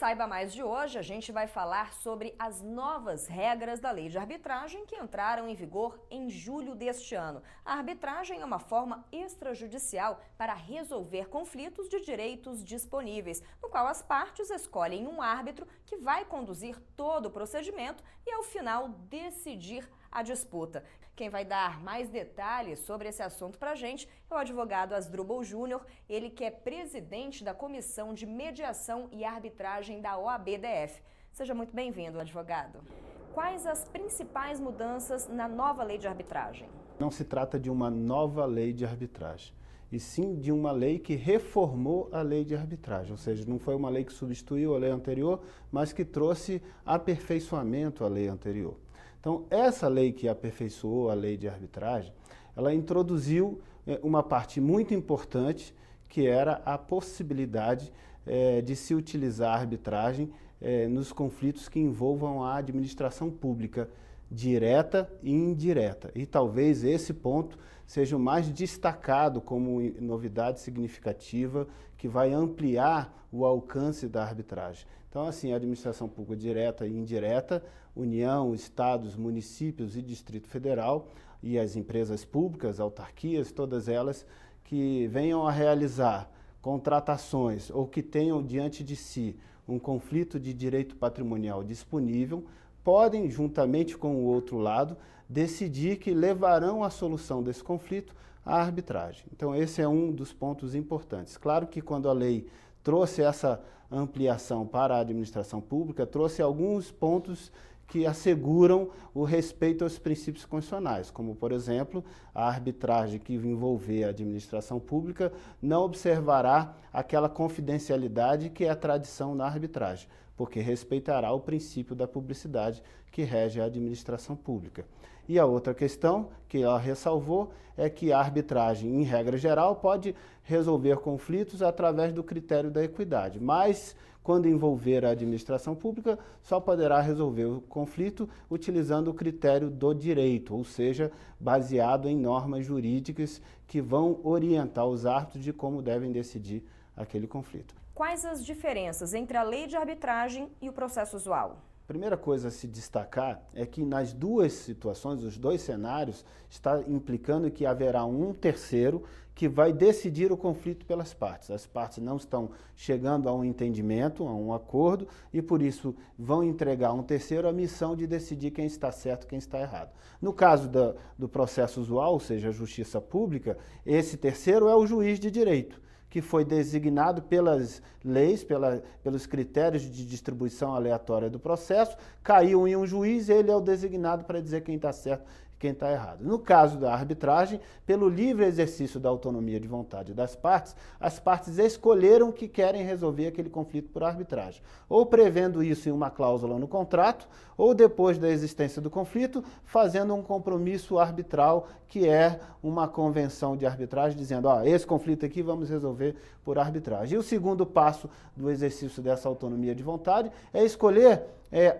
Saiba Mais de hoje, a gente vai falar sobre as novas regras da lei de arbitragem que entraram em vigor em julho deste ano. A arbitragem é uma forma extrajudicial para resolver conflitos de direitos disponíveis, no qual as partes escolhem um árbitro que vai conduzir todo o procedimento e, ao final, decidir a disputa. Quem vai dar mais detalhes sobre esse assunto para a gente é o advogado Asdrubal Júnior, ele que é presidente da Comissão de Mediação e Arbitragem da OAB-DF. Seja muito bem-vindo, advogado. Quais as principais mudanças na nova lei de arbitragem? Não se trata de uma nova lei de arbitragem, e sim de uma lei que reformou a lei de arbitragem, ou seja, não foi uma lei que substituiu a lei anterior, mas que trouxe aperfeiçoamento à lei anterior. Então, essa lei que aperfeiçoou a lei de arbitragem, ela introduziu uma parte muito importante, que era a possibilidade de se utilizar a arbitragem nos conflitos que envolvam a administração pública, direta e indireta. E talvez esse ponto seja o mais destacado como novidade significativa que vai ampliar o alcance da arbitragem. Então, assim, a administração pública direta e indireta, União, Estados, municípios e Distrito Federal e as empresas públicas, autarquias, todas elas que venham a realizar contratações ou que tenham diante de si um conflito de direito patrimonial disponível, podem, juntamente com o outro lado, decidir que levarão a solução desse conflito à arbitragem. Então, esse é um dos pontos importantes. Claro que quando a lei trouxe essa ampliação para a administração pública, trouxe alguns pontos que asseguram o respeito aos princípios constitucionais, como, por exemplo, a arbitragem que envolver a administração pública não observará aquela confidencialidade que é a tradição na arbitragem, porque respeitará o princípio da publicidade que rege a administração pública. E a outra questão que ela ressalvou é que a arbitragem, em regra geral, pode resolver conflitos através do critério da equidade, mas quando envolver a administração pública, só poderá resolver o conflito utilizando o critério do direito, ou seja, baseado em normas jurídicas que vão orientar os árbitros de como devem decidir aquele conflito. Quais as diferenças entre a lei de arbitragem e o processo usual? A primeira coisa a se destacar é que nas duas situações, os dois cenários, está implicando que haverá um terceiro que vai decidir o conflito pelas partes. As partes não estão chegando a um entendimento, a um acordo, e por isso vão entregar a um terceiro a missão de decidir quem está certo e quem está errado. No caso do processo usual, ou seja, a justiça pública, esse terceiro é o juiz de direito, que foi designado pelas leis, pelos critérios de distribuição aleatória do processo, caiu em um juiz, ele é o designado para dizer quem está certo e quem está errado. No caso da arbitragem, pelo livre exercício da autonomia de vontade das partes, as partes escolheram que querem resolver aquele conflito por arbitragem, ou prevendo isso em uma cláusula no contrato, ou depois da existência do conflito, fazendo um compromisso arbitral, que é uma convenção de arbitragem, dizendo, esse conflito aqui vamos resolver por arbitragem. E o segundo passo do exercício dessa autonomia de vontade é escolher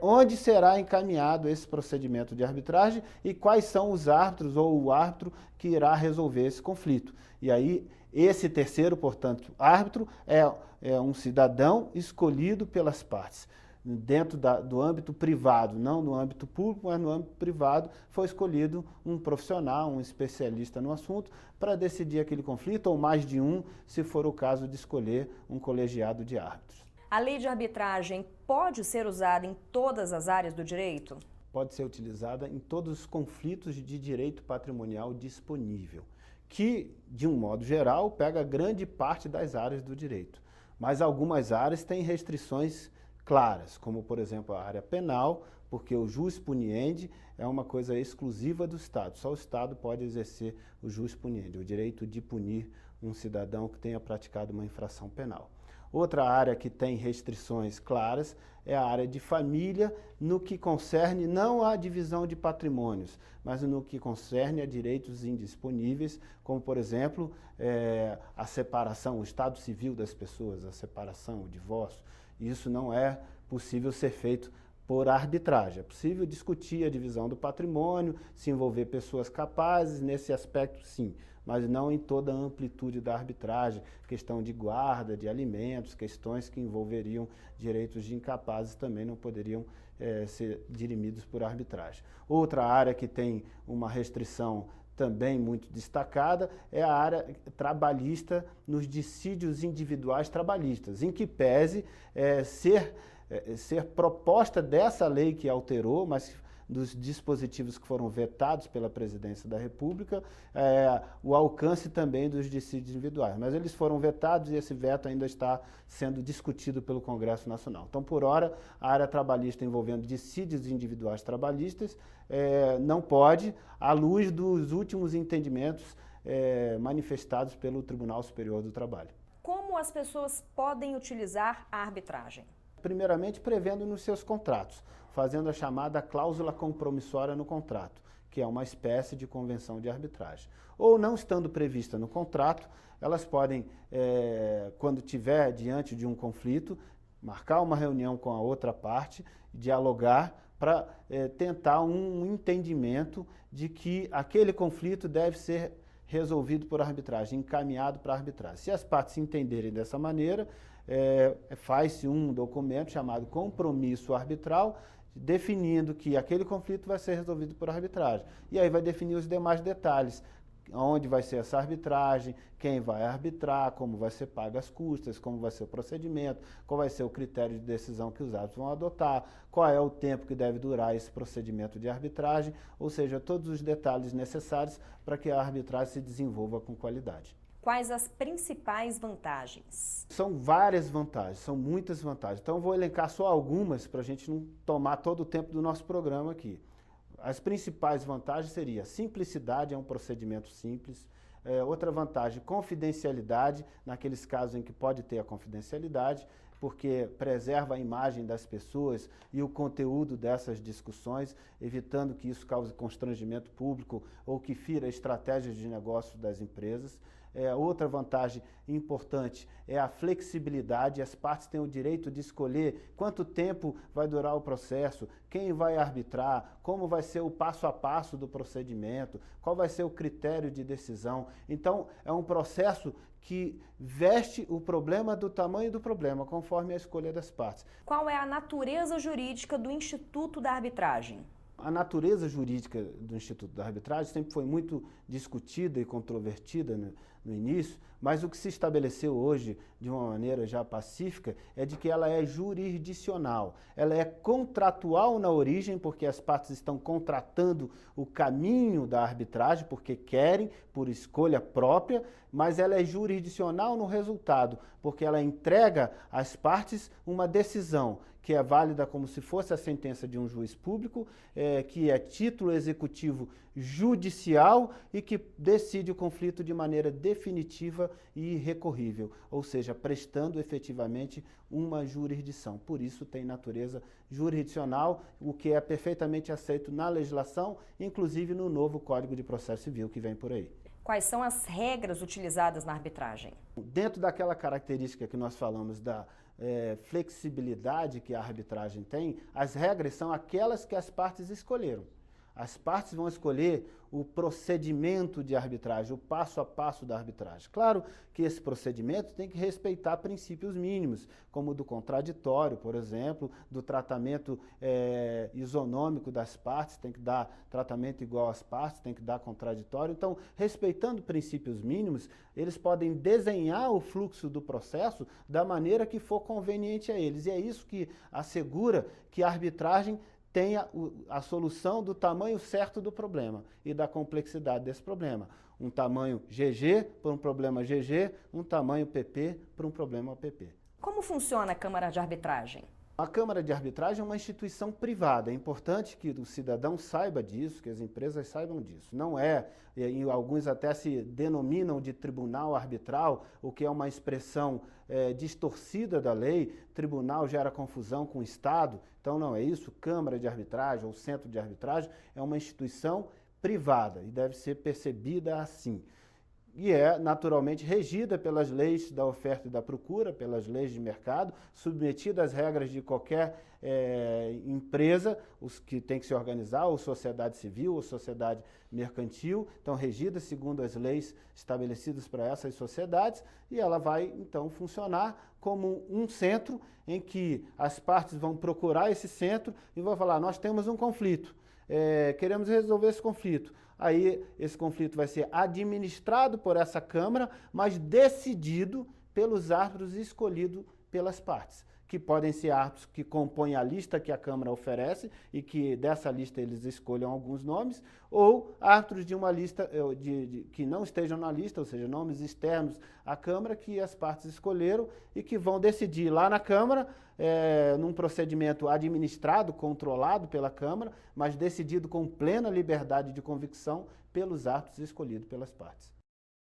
onde será encaminhado esse procedimento de arbitragem e quais são os árbitros ou o árbitro que irá resolver esse conflito. E aí, esse terceiro, portanto, árbitro é um cidadão escolhido pelas partes. Dentro do âmbito privado, não no âmbito público, mas no âmbito privado, foi escolhido um profissional, um especialista no assunto, para decidir aquele conflito, ou mais de um, se for o caso de escolher um colegiado de árbitros. A lei de arbitragem pode ser usada em todas as áreas do direito? Pode ser utilizada em todos os conflitos de direito patrimonial disponível, que, de um modo geral, pega grande parte das áreas do direito. Mas algumas áreas têm restrições claras, como, por exemplo, a área penal, porque o jus puniendi é uma coisa exclusiva do Estado. Só o Estado pode exercer o jus puniendi, o direito de punir um cidadão que tenha praticado uma infração penal. Outra área que tem restrições claras é a área de família, no que concerne não à divisão de patrimônios, mas no que concerne a direitos indisponíveis, como, por exemplo, a separação, o estado civil das pessoas, a separação, o divórcio. Isso não é possível ser feito por arbitragem. É possível discutir a divisão do patrimônio, se envolver pessoas capazes, nesse aspecto sim, mas não em toda a amplitude da arbitragem, questão de guarda, de alimentos, questões que envolveriam direitos de incapazes também não poderiam ser dirimidos por arbitragem. Outra área que tem uma restrição também muito destacada é a área trabalhista nos dissídios individuais trabalhistas, em que pese ser proposta dessa lei que alterou, mas dos dispositivos que foram vetados pela Presidência da República, o alcance também dos dissídios individuais. Mas eles foram vetados e esse veto ainda está sendo discutido pelo Congresso Nacional. Então, por hora, a área trabalhista envolvendo dissídios individuais trabalhistas não pode, à luz dos últimos entendimentos manifestados pelo Tribunal Superior do Trabalho. Como as pessoas podem utilizar a arbitragem? Primeiramente, prevendo nos seus contratos, fazendo a chamada cláusula compromissória no contrato, que é uma espécie de convenção de arbitragem. Ou não estando prevista no contrato, elas podem, quando tiver diante de um conflito, marcar uma reunião com a outra parte, dialogar para tentar um entendimento de que aquele conflito deve ser resolvido por arbitragem, encaminhado para a arbitragem. Se as partes se entenderem dessa maneira, faz-se um documento chamado compromisso arbitral, definindo que aquele conflito vai ser resolvido por arbitragem. E aí vai definir os demais detalhes, onde vai ser essa arbitragem, quem vai arbitrar, como vai ser pago as custas, como vai ser o procedimento, qual vai ser o critério de decisão que os árbitros vão adotar, qual é o tempo que deve durar esse procedimento de arbitragem, ou seja, todos os detalhes necessários para que a arbitragem se desenvolva com qualidade. Quais as principais vantagens? São várias vantagens, são muitas vantagens. Então, eu vou elencar só algumas para a gente não tomar todo o tempo do nosso programa aqui. As principais vantagens seriam simplicidade, é um procedimento simples. Outra vantagem, confidencialidade, naqueles casos em que pode ter a confidencialidade, porque preserva a imagem das pessoas e o conteúdo dessas discussões, evitando que isso cause constrangimento público ou que fira estratégias de negócio das empresas. Outra vantagem importante é a flexibilidade, as partes têm o direito de escolher quanto tempo vai durar o processo, quem vai arbitrar, como vai ser o passo a passo do procedimento, qual vai ser o critério de decisão. Então, é um processo que veste o problema do tamanho do problema, conforme a escolha das partes. Qual é a natureza jurídica do Instituto da Arbitragem? A natureza jurídica do Instituto da Arbitragem sempre foi muito discutida e controvertida no início, mas o que se estabeleceu hoje, de uma maneira já pacífica, é de que ela é jurisdicional. Ela é contratual na origem, porque as partes estão contratando o caminho da arbitragem, porque querem, por escolha própria, mas ela é jurisdicional no resultado, porque ela entrega às partes uma decisão que é válida como se fosse a sentença de um juiz público, que é título executivo judicial e que decide o conflito de maneira definitiva e irrecorrível, ou seja, prestando efetivamente uma jurisdição. Por isso tem natureza jurisdicional, o que é perfeitamente aceito na legislação, inclusive no novo Código de Processo Civil que vem por aí. Quais são as regras utilizadas na arbitragem? Dentro daquela característica que nós falamos da flexibilidade que a arbitragem tem, as regras são aquelas que as partes escolheram. As partes vão escolher o procedimento de arbitragem, o passo a passo da arbitragem. Claro que esse procedimento tem que respeitar princípios mínimos, como o do contraditório, por exemplo, do tratamento isonômico das partes, tem que dar tratamento igual às partes, tem que dar contraditório. Então, respeitando princípios mínimos, eles podem desenhar o fluxo do processo da maneira que for conveniente a eles. E é isso que assegura que a arbitragem tenha a solução do tamanho certo do problema e da complexidade desse problema. Um tamanho GG para um problema GG, um tamanho PP para um problema PP. Como funciona a Câmara de Arbitragem? A Câmara de Arbitragem é uma instituição privada. É importante que o cidadão saiba disso, que as empresas saibam disso. Não é, e alguns até se denominam de tribunal arbitral, o que é uma expressão distorcida da lei. Tribunal gera confusão com o Estado. Então não é isso. Câmara de Arbitragem ou Centro de Arbitragem é uma instituição privada e deve ser percebida assim. e é naturalmente regida pelas leis da oferta e da procura, pelas leis de mercado, submetida às regras de qualquer empresa, os que tem que se organizar, ou sociedade civil, ou sociedade mercantil, então regida segundo as leis estabelecidas para essas sociedades, e ela vai então funcionar como um centro em que as partes vão procurar esse centro e vão falar, nós temos um conflito, queremos resolver esse conflito. Aí esse conflito vai ser administrado por essa Câmara, mas decidido pelos árbitros escolhidos pelas partes, que podem ser árbitros que compõem a lista que a Câmara oferece e que dessa lista eles escolham alguns nomes, ou árbitros de uma lista que não estejam na lista, ou seja, nomes externos à Câmara que as partes escolheram e que vão decidir lá na Câmara, num procedimento administrado, controlado pela Câmara, mas decidido com plena liberdade de convicção pelos árbitros escolhidos pelas partes.